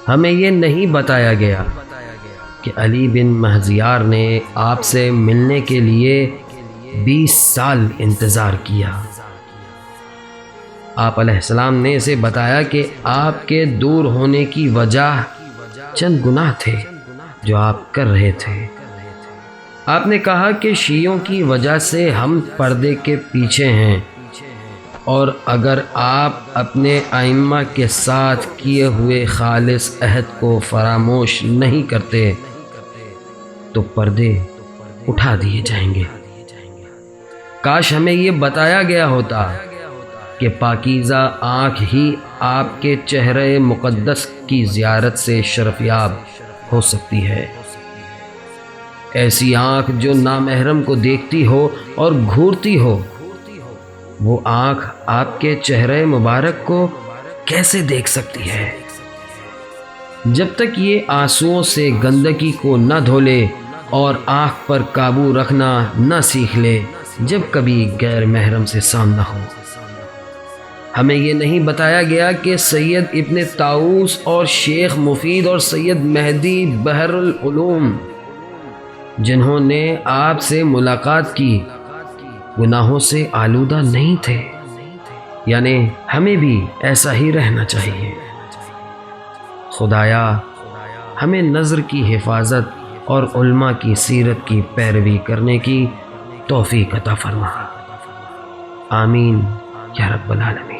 ہمیں یہ نہیں بتایا گیا کہ علی بن مہزیار نے آپ سے ملنے کے لیے 20 سال انتظار کیا۔ آپ علیہ السلام نے اسے بتایا کہ آپ کے دور ہونے کی وجہ چند گناہ تھے جو آپ کر رہے تھے۔ آپ نے کہا کہ شیعوں کی وجہ سے ہم پردے کے پیچھے ہیں، اور اگر آپ اپنے ائمہ کے ساتھ کیے ہوئے خالص عہد کو فراموش نہیں کرتے تو پردے اٹھا دیے جائیں گے۔ کاش ہمیں یہ بتایا گیا ہوتا کہ پاکیزہ آنکھ ہی آپ کے چہرہ مقدس کی زیارت سے شرفیاب ہو سکتی ہے۔ ایسی آنکھ جو نامحرم کو دیکھتی ہو اور گھورتی ہو، وہ آنکھ آپ کے چہرہ مبارک کو کیسے دیکھ سکتی ہے؟ جب تک یہ آنسوؤں سے گندگی کو نہ دھو لے اور آنکھ پر قابو رکھنا نہ سیکھ لے جب کبھی غیر محرم سے سامنا ہو۔ ہمیں یہ نہیں بتایا گیا کہ سید ابن طاؤس اور شیخ مفید اور سید مہدی بحر العلوم جنہوں نے آپ سے ملاقات کی گناہوں سے آلودہ نہیں تھے، یعنی ہمیں بھی ایسا ہی رہنا چاہیے۔ خدایا ہمیں نظر کی حفاظت اور علماء کی سیرت کی پیروی کرنے کی توفیق عطا فرما۔ آمین یا رب العالمین۔